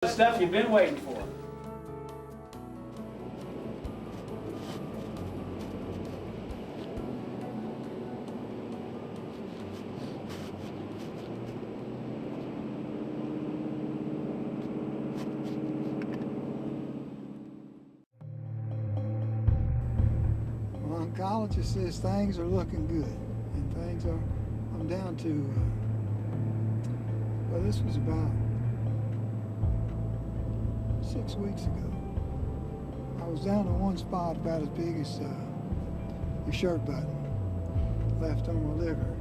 The stuff you've been waiting for. Well, oncologist says things are looking good, and things are, I'm down to, well, this was about 6 weeks ago. I was down to one spot about as big as your shirt button left on my liver,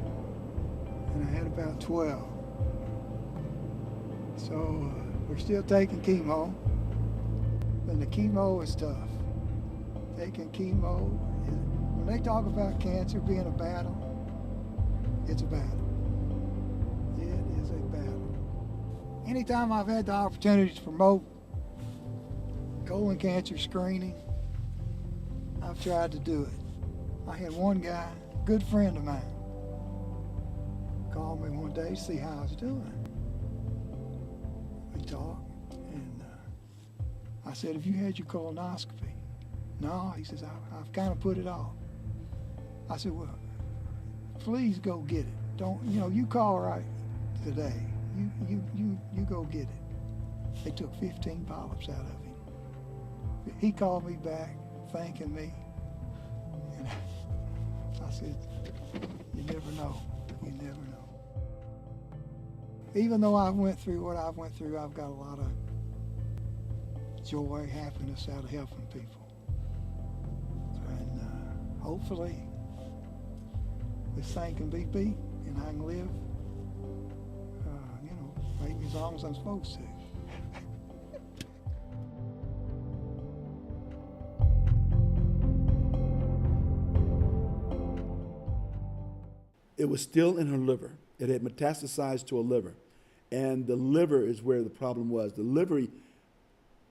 and I had about 12. So we're still taking chemo, and the chemo is tough. Taking chemo, when they talk about cancer being a battle, it's a battle. It is a battle. Anytime I've had the opportunity to promote colon cancer screening, I've tried to do it. I had one guy, a good friend of mine, called me one day to see how I was doing. We talked, and I said, "Have you had your colonoscopy?" "No," he says, I've kind of put it off. I said, "Well, please go get it. Don't, you call right today. You go get it." They took 15 polyps out of him. He called me back, thanking me, and I said, "You never know. You never know." Even though I went through what I went through, I've got a lot of joy, happiness out of helping people. And hopefully this thing can be beat, and I can live, maybe as long as I'm supposed to. It was still in her liver. It had metastasized to a liver. And the liver is where the problem was. The liver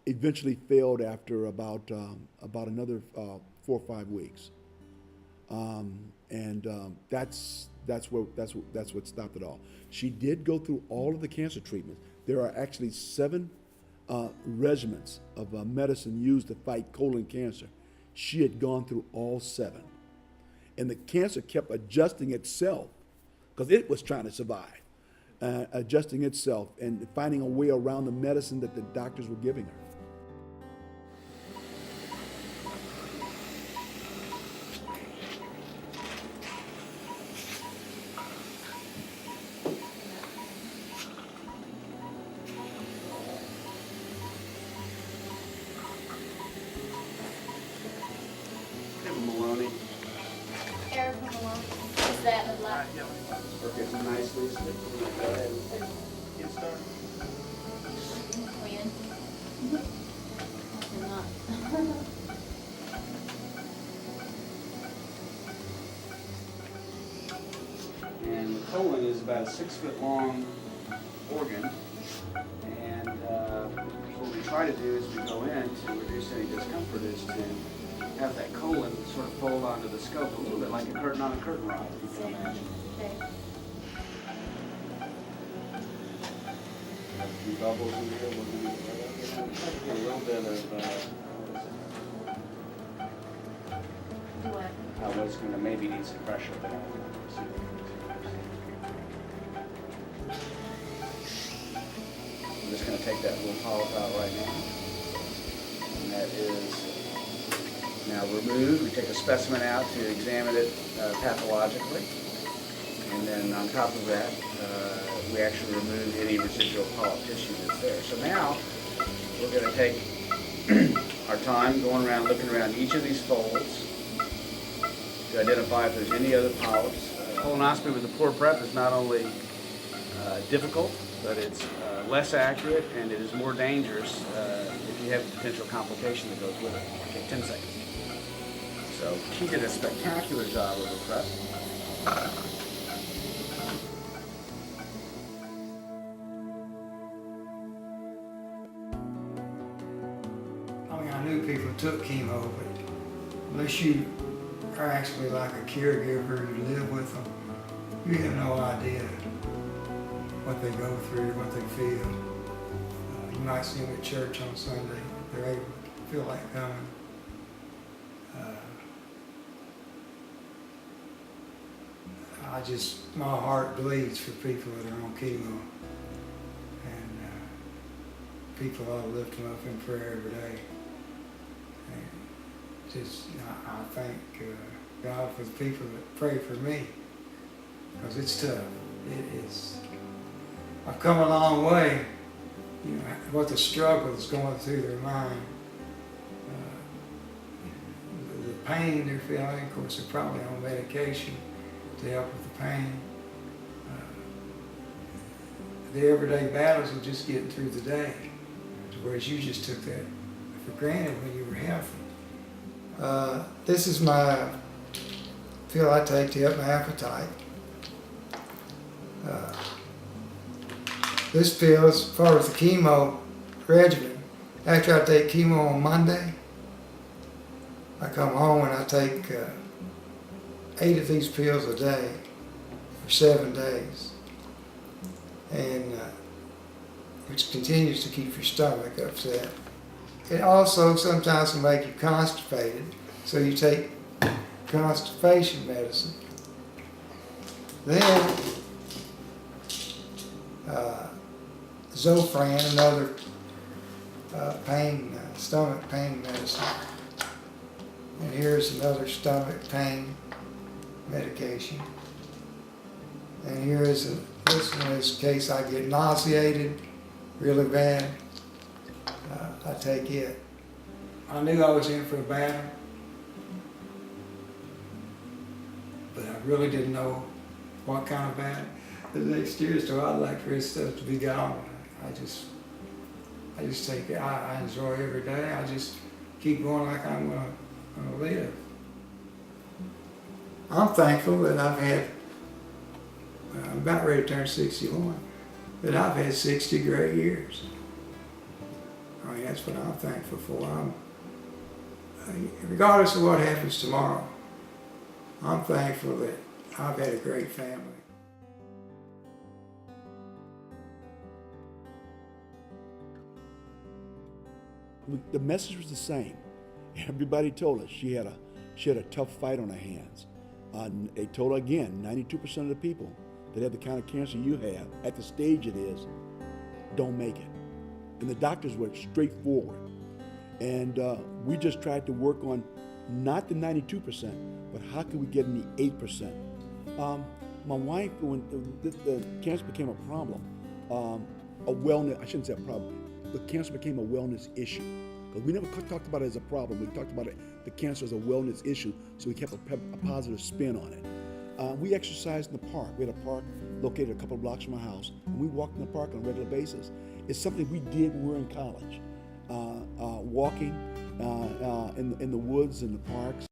eventually failed after about another 4 or 5 weeks. That's what stopped it all. She did go through all of the cancer treatments. There are actually 7 regimens of medicine used to fight colon cancer. She had gone through all 7. And the cancer kept adjusting itself because it was trying to survive, adjusting itself and finding a way around the medicine that the doctors were giving her. Maloney. Erica Malone. Is that the black? Okay, so nicely. Go ahead and get started. Queen. Not. And the colon is about a 6-foot long organ. And what we try to do as we go in to reduce any discomfort is to have that colon sort of fold onto the scope a little bit like a curtain on a curtain rod, if you can imagine. Okay. A few bubbles in here. We're going to get a little bit of Do what? what's going to maybe need some pressure. But I'm just going to take that little polyp out right now. And that is now removed. We take a specimen out to examine it pathologically. And then on top of that, we actually remove any residual polyp tissue that's there. So now we're going to take our time going around, looking around each of these folds to identify if there's any other polyps. Colonoscopy with a poor prep is not only difficult, but it's less accurate, and it is more dangerous if you have a potential complication that goes with it. Okay, 10 seconds. So she did a spectacular job of the prep. I mean, I knew people took chemo, but unless you are actually like a caregiver, you live with them, you have no idea what they go through, what they feel. You might see them at church on Sunday. They're able to feel like coming. My heart bleeds for people that are on chemo. And people ought to lift them up in prayer every day. And I thank God for the people that pray for me, because it's tough. It is. I've come a long way. You know what the struggle is going through their mind, the pain they're feeling. Of course, they're probably on medication to help with the pain. The everyday battles of just getting through the day, whereas you just took that for granted when you were healthy. This is my pill I take to help my appetite. This pill, as far as the chemo regimen, after I take chemo on Monday, I come home and I take 8 of these pills a day for 7 days, and which continues to keep your stomach upset. It also sometimes will make you constipated, so you take constipation medicine. Then Zofran, another stomach pain medicine. And here's another stomach pain medication. And here is this one is in case I get nauseated really bad. I take it. I knew I was in for a battle, but I really didn't know what kind of battle. The next year, so I'd like for this stuff to be gone. I just take it. I enjoy every day. I just keep going like I'm gonna live. I'm thankful that I'm about ready to turn 61, that I've had 60 great years. I mean, that's what I'm thankful for. Regardless of what happens tomorrow, I'm thankful that I've had a great family. The message was the same. Everybody told us she had a tough fight on her hands. They told her again, 92% of the people that have the kind of cancer you have, at the stage it is, don't make it. And the doctors were straightforward. And we just tried to work on not the 92%, but how can we get in the 8%? My wife, when the cancer became a problem, I shouldn't say a problem, the cancer became a wellness issue. Because we never talked about it as a problem. We talked about the cancer as a wellness issue, so we kept a positive spin on it. We exercised in the park. We had a park located a couple of blocks from our house, and we walked in the park on a regular basis. It's something we did when we were in college, walking in the woods and the parks.